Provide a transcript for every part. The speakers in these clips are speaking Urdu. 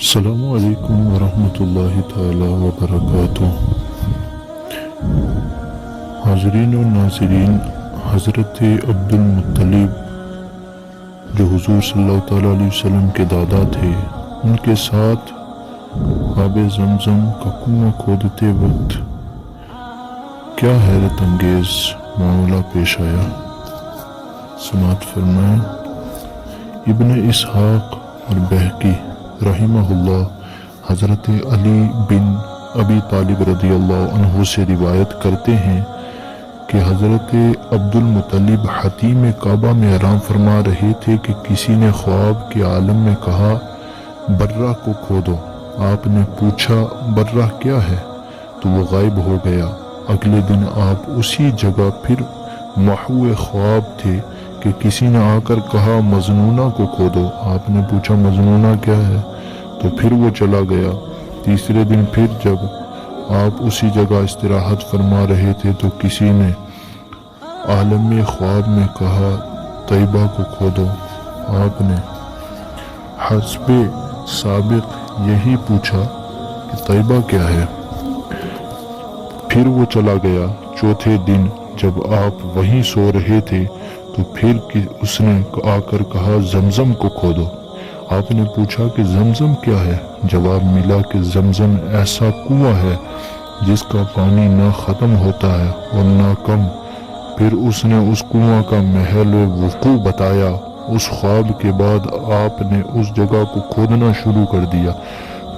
السلام علیکم ورحمۃ اللہ تعالی وبرکاتہ۔ حاضرین و ناظرین، حضرت عبد المطلب جو حضور صلی اللہ تعالیٰ علیہ وسلم کے دادا تھے، ان کے ساتھ آب زمزم کا کنواں کھودتے وقت کیا حیرت انگیز معاملہ پیش آیا، سماعت فرمائیں۔ ابن اسحاق اور بہقی رحمہ اللہ حضرت علی بن ابی طالب رضی اللہ عنہ سے روایت کرتے ہیں کہ حضرت عبد المطلب حتیم کعبہ میں آرام فرما رہے تھے کہ کسی نے خواب کے عالم میں کہا برہ کو کھودو۔ آپ نے پوچھا برہ کیا ہے تو وہ غائب ہو گیا۔ اگلے دن آپ اسی جگہ پھر محو خواب تھے کہ کسی نے آ کر کہا مظنونہ کو کھودو۔ آپ نے پوچھا مظنونہ کیا ہے تو پھر وہ چلا گیا۔ تیسرے دن پھر جب آپ اسی جگہ استراحت فرما رہے تھے تو کسی نے عالم خواب میں کہا طیبہ کو کھودو۔ آپ نے حسب سابق یہی پوچھا کہ طیبہ کیا ہے، پھر وہ چلا گیا۔ چوتھے دن جب آپ وہیں سو رہے تھے تو پھر اس نے آ کر کہا زمزم کو کھودو۔ آپ نے پوچھا کہ زمزم کیا ہے؟ جواب ملا کہ زمزم ایسا کنواں ہے جس کا پانی نہ ختم ہوتا ہے اور نہ کم۔ پھر اس نے اس کنواں کا محل وقوع بتایا۔ اس خواب کے بعد آپ نے اس جگہ کو کھودنا شروع کر دیا۔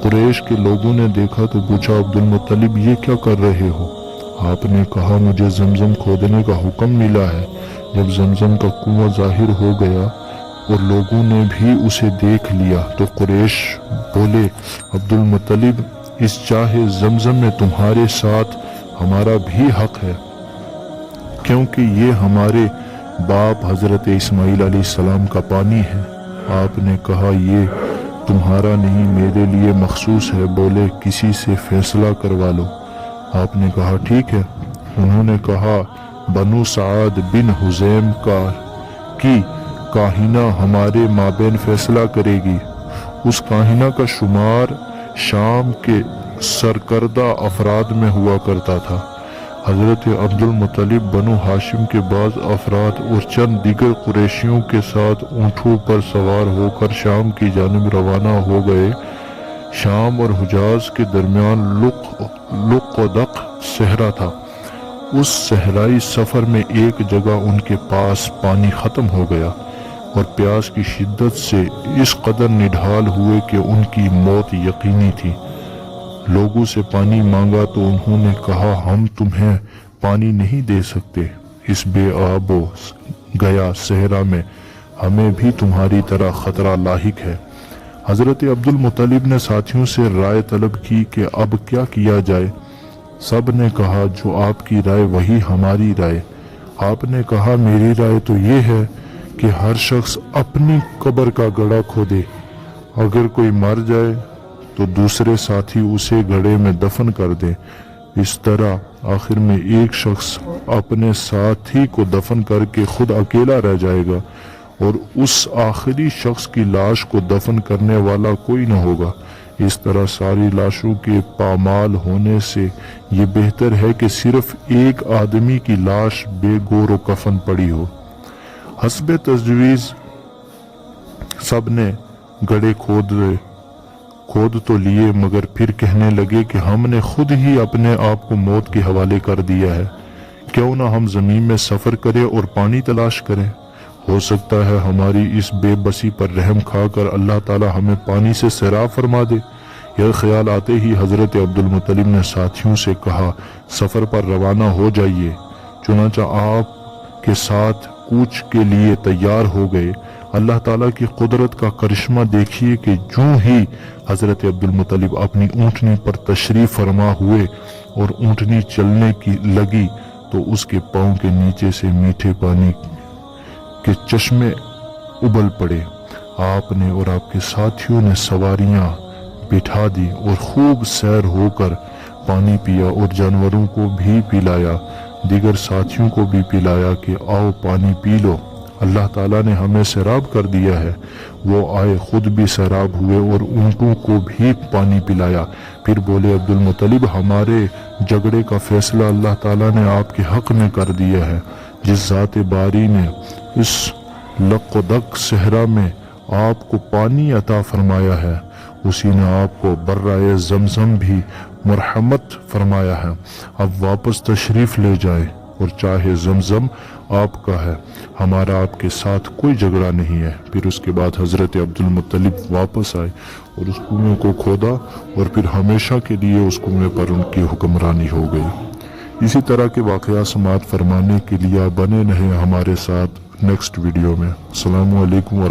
قریش کے لوگوں نے دیکھا تو پوچھا عبد المطلب یہ کیا کر رہے ہو؟ آپ نے کہا مجھے زمزم کھودنے کا حکم ملا ہے۔ جب زمزم کا کنواں ظاہر ہو گیا اور لوگوں نے بھی اسے دیکھ لیا تو قریش بولے عبد المطلب اس چاہے زمزم میں تمہارے ساتھ ہمارا بھی حق ہے، کیونکہ یہ ہمارے باپ حضرت اسماعیل علیہ السلام کا پانی ہے۔ آپ نے کہا یہ تمہارا نہیں، میرے لیے مخصوص ہے۔ بولے کسی سے فیصلہ کروا لو۔ آپ نے کہا ٹھیک ہے۔ انہوں نے کہا بنو سعد بن حزیم کی کاہنہ ہمارے مابین فیصلہ کرے گی۔ اس کاہنہ کا شمار شام کے سرکردہ افراد میں ہوا کرتا تھا۔ حضرت عبد المطلب بنو ہاشم کے بعض افراد اور چند دیگر قریشیوں کے ساتھ اونٹوں پر سوار ہو کر شام کی جانب روانہ ہو گئے۔ شام اور حجاز کے درمیان لقدق صحرا تھا۔ اس صحرائی سفر میں ایک جگہ ان کے پاس پانی ختم ہو گیا اور پیاس کی شدت سے اس قدر نڈھال ہوئے کہ ان کی موت یقینی تھی۔ لوگوں سے پانی مانگا تو انہوں نے کہا ہم تمہیں پانی نہیں دے سکتے، اس بے آب و گیا صحرا میں ہمیں بھی تمہاری طرح خطرہ لاحق ہے۔ حضرت عبد المطلب نے ساتھیوں سے رائے طلب کی کہ اب کیا کیا جائے؟ سب نے کہا جو آپ کی رائے وہی ہماری رائے۔ آپ نے کہا میری رائے تو یہ ہے کہ ہر شخص اپنی قبر کا گڑھا کھودے، اگر کوئی مر جائے تو دوسرے ساتھی اسے گڑھے میں دفن کر دیں۔ اس طرح آخر میں ایک شخص اپنے ساتھی کو دفن کر کے خود اکیلا رہ جائے گا اور اس آخری شخص کی لاش کو دفن کرنے والا کوئی نہ ہوگا۔ اس طرح ساری لاشوں کے پامال ہونے سے یہ بہتر ہے کہ صرف ایک آدمی کی لاش بے گور و کفن پڑی ہو۔ حسب تجویز سب نے گڑھے کھود تو لیے، مگر پھر کہنے لگے کہ ہم نے خود ہی اپنے آپ کو موت کے حوالے کر دیا ہے، کیوں نہ ہم زمین میں سفر کریں اور پانی تلاش کریں؟ ہو سکتا ہے ہماری اس بے بسی پر رحم کھا کر اللہ تعالی ہمیں پانی سے سیراب فرما دے۔ یہ خیال آتے ہی حضرت عبد المطلب نے ساتھیوں سے کہا سفر پر روانہ ہو جائیے۔ چنانچہ آپ کے ساتھ کوچ کے لیے تیار ہو گئے۔ اللہ تعالیٰ کی قدرت کا کرشمہ دیکھیے کہ جوں ہی حضرت عبد المطلب اپنی اونٹنی پر تشریف فرما ہوئے اور اونٹنی چلنے کی لگی تو اس کے پاؤں کے نیچے سے میٹھے پانی کے چشمے ابل پڑے۔ آپ نے اور آپ کے ساتھیوں نے سواریاں بٹھا دی اور خوب سیر ہو کر پانی پیا اور جانوروں کو بھی پلایا، دیگر ساتھیوں کو بھی پلایا کہ آؤ پانی پی لو۔ اللہ تعالیٰ نے ہمیں سیراب کر دیا ہے۔ وہ آئے، خود بھی سیراب ہوئے اور اونٹوں کو بھی پانی پلایا۔ پھر بولے عبد المطلب ہمارے جھگڑے کا فیصلہ اللہ تعالیٰ نے آپ کے حق میں کر دیا ہے۔ جس ذات باری نے اس لق و دق صحرا میں آپ کو پانی عطا فرمایا ہے، اسی نے آپ کو برائے زمزم بھی مرحمت فرمایا ہے۔ اب واپس تشریف لے جائیں اور چاہے زمزم آپ کا ہے، ہمارا آپ کے ساتھ کوئی جھگڑا نہیں ہے۔ پھر اس کے بعد حضرت عبد المطلب واپس آئے اور اس کنویں کو کھودا اور پھر ہمیشہ کے لیے اس کنویں پر ان کی حکمرانی ہو گئی۔ اسی طرح کے واقعات سماعت فرمانے کے لیے بنے رہیں ہمارے ساتھ نیکسٹ ویڈیو میں۔ السلام علیکم